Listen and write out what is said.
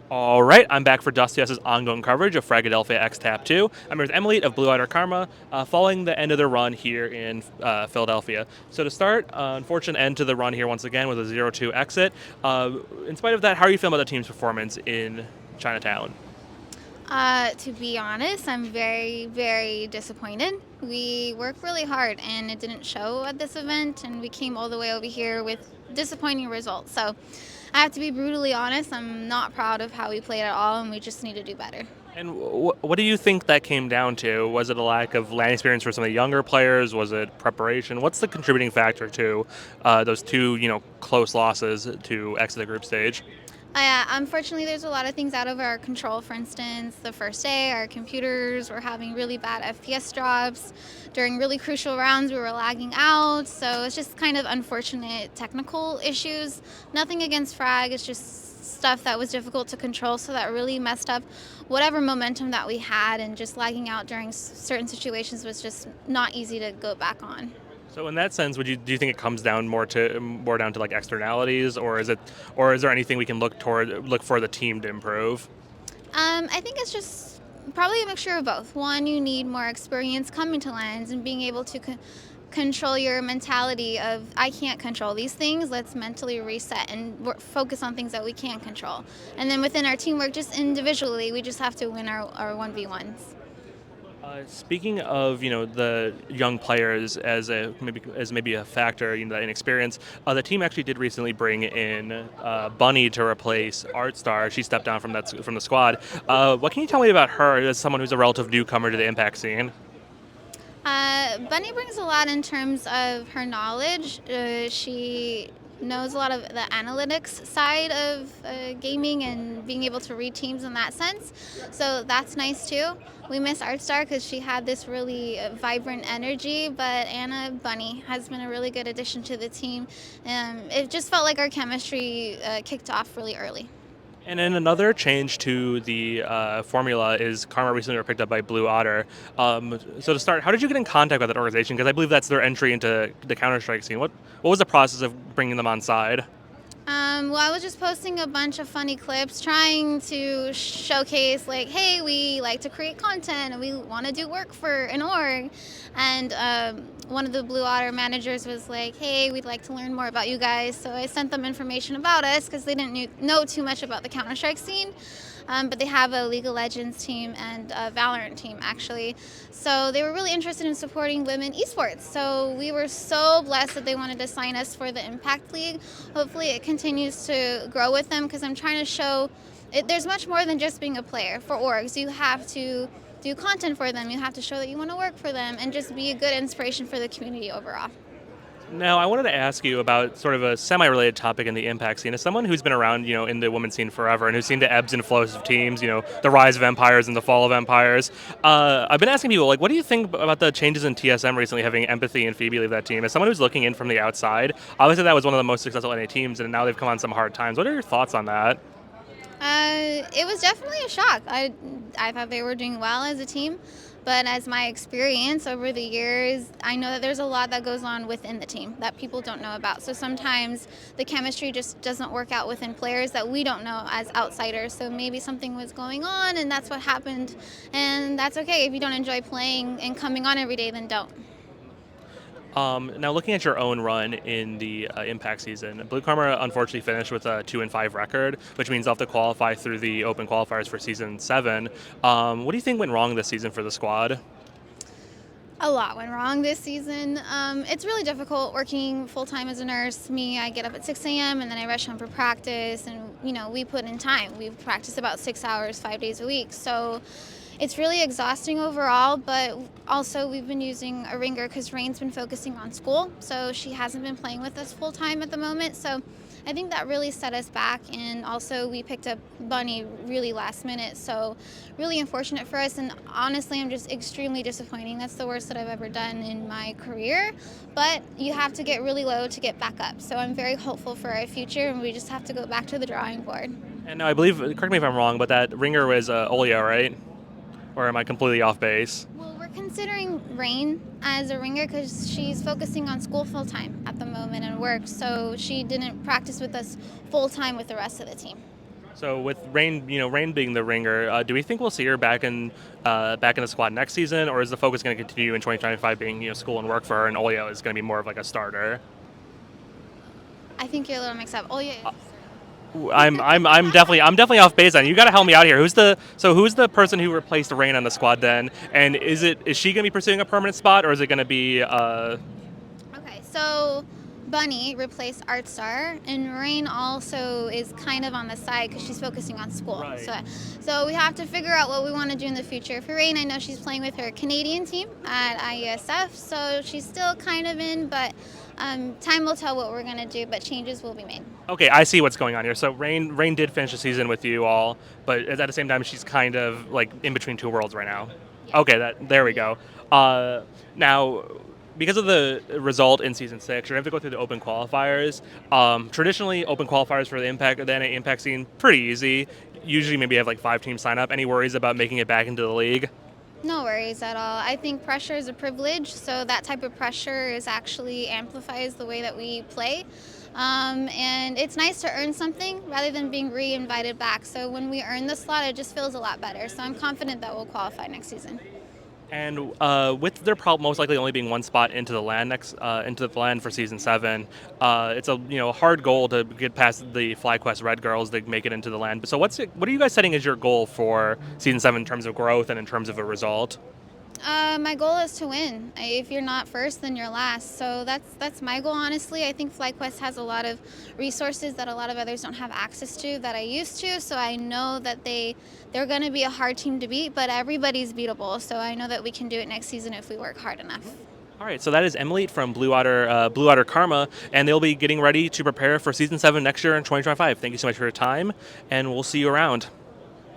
All right, I'm back for Dusty S's ongoing coverage of Fragadelphia X Tap 2. I'm here with Emmalee of Blue Otter Karma, following the end of their run here in Philadelphia. So to start, unfortunate end to the run here once again with a 0-2 exit. In spite of that, how are you feeling about the team's performance in Chinatown? To be honest, I'm very, very disappointed. We worked really hard and it didn't show at this event, and we came all the way over here with disappointing results. So I have to be brutally honest, I'm not proud of how we played at all, and we just need to do better. And what do you think that came down to? Was it a lack of land experience for some of the younger players? Was it preparation? What's the contributing factor to those two, close losses to exit the group stage? Unfortunately, there's a lot of things out of our control. For instance, the first day, our computers were having really bad FPS drops. During really crucial rounds, we were lagging out. So it's just kind of unfortunate technical issues. Nothing against Frag, it's just stuff that was difficult to control. So that really messed up whatever momentum that we had, and just lagging out during certain situations was just not easy to go back on. So in that sense, do you think it comes down more down to like externalities, or is there anything we can look for the team to improve? I think it's just probably a mixture of both. One, you need more experience coming to lands and being able to control your mentality of, I can't control these things, let's mentally reset and focus on things that we can control. And then within our teamwork, just individually, we just have to win our 1v1s. Speaking of the young players as maybe a factor, that inexperience, the team actually did recently bring in Bunny to replace Art Star. She stepped down from the squad. What can you tell me about her as someone who's a relative newcomer to the Impact scene? Bunny brings a lot in terms of her knowledge. She knows a lot of the analytics side of gaming and being able to read teams in that sense. So that's nice too. We miss Artstar because she had this really vibrant energy, but Anna Bunny has been a really good addition to the team. It just felt like our chemistry kicked off really early. And then another change to the formula is Karma recently were picked up by Blue Otter. So to start, how did you get in contact with that organization? Because I believe that's their entry into the Counter-Strike scene. What was the process of bringing them on side? Well, I was just posting a bunch of funny clips trying to showcase, like, hey, we like to create content and we want to do work for an org. And one of the Blue Otter managers was like, hey, we'd like to learn more about you guys. So I sent them information about us because they didn't know too much about the Counter-Strike scene. But they have a League of Legends team and a Valorant team, actually. So they were really interested in supporting women esports. So we were so blessed that they wanted to sign us for the Impact League. Hopefully it continues to grow with them, because I'm trying to show there's much more than just being a player. For orgs, you have to do content for them. You have to show that you want to work for them and just be a good inspiration for the community overall. Now, I wanted to ask you about sort of a semi-related topic in the Impact scene. As someone who's been around, in the women's scene forever and who's seen the ebbs and flows of teams, the rise of empires and the fall of empires, I've been asking people, like, what do you think about the changes in TSM recently, having Empathy and Phoebe leave that team? As someone who's looking in from the outside, obviously that was one of the most successful NA teams, and now they've come on some hard times. What are your thoughts on that? It was definitely a shock. I thought they were doing well as a team, but as my experience over the years, I know that there's a lot that goes on within the team that people don't know about. So sometimes the chemistry just doesn't work out within players that we don't know as outsiders. So maybe something was going on and that's what happened, and that's okay. If you don't enjoy playing and coming on every day, then don't. Now, looking at your own run in the Impact season, Blue Karma unfortunately finished with a 2-5 record, which means they'll have to qualify through the open qualifiers for season 7. What do you think went wrong this season for the squad? A lot went wrong this season. It's really difficult working full-time as a nurse. I get up at 6 a.m. and then I rush home for practice, and we put in time. We practice about 6 hours, 5 days a week. So it's really exhausting overall, but also we've been using a ringer because Rain's been focusing on school, so she hasn't been playing with us full-time at the moment. So I think that really set us back, and also we picked up Bunny really last minute, so really unfortunate for us, and honestly I'm just extremely disappointing. That's the worst that I've ever done in my career, but you have to get really low to get back up. So I'm very hopeful for our future, and we just have to go back to the drawing board. And now I believe, correct me if I'm wrong, but that ringer was Olia, right? Or am I completely off base? Well, we're considering Rain as a ringer because she's focusing on school full-time at the moment and work, so she didn't practice with us full-time with the rest of the team. So with Rain, Rain being the ringer, do we think we'll see her back in the squad next season, or is the focus going to continue in 2025 being school and work for her, and Olio is going to be more of like a starter? I think you're a little mixed up. Oh yeah. I'm definitely off base then. You got to help me out here. Who's the person who replaced Rain on the squad then? And is she going to be pursuing a permanent spot, or is it going to be Okay, so Bunny replaced Art Star, and Rain also is kind of on the side because she's focusing on school. Right. So we have to figure out what we want to do in the future. For Rain, I know she's playing with her Canadian team at IESF, so she's still kind of in, but time will tell what we're going to do, but changes will be made. Okay, I see what's going on here. So Rain did finish the season with you all, but at the same time she's kind of like in between two worlds right now. Yeah. Okay, there we go. Now, because of the result in season 6, you're gonna have to go through the open qualifiers. Traditionally, open qualifiers for the NA Impact scene pretty easy. Usually, maybe you have like 5 teams sign up. Any worries about making it back into the league? No worries at all. I think pressure is a privilege, so that type of pressure is actually amplifies the way that we play. And it's nice to earn something rather than being re-invited back. So when we earn the slot, it just feels a lot better. So I'm confident that we'll qualify next season. And with their most likely only being one spot into the land for season 7, it's a hard goal to get past the FlyQuest Red Girls to make it into the land. So what are you guys setting as your goal for season 7 in terms of growth and in terms of a result? My goal is to win. If you're not first, then you're last. So that's my goal, honestly. I think FlyQuest has a lot of resources that a lot of others don't have access to that I used to. So I know that they're going to be a hard team to beat, but everybody's beatable. So I know that we can do it next season if we work hard enough. All right, so that is Emmalee from Blue Otter Karma, and they'll be getting ready to prepare for season 7 next year in 2025. Thank you so much for your time, and we'll see you around.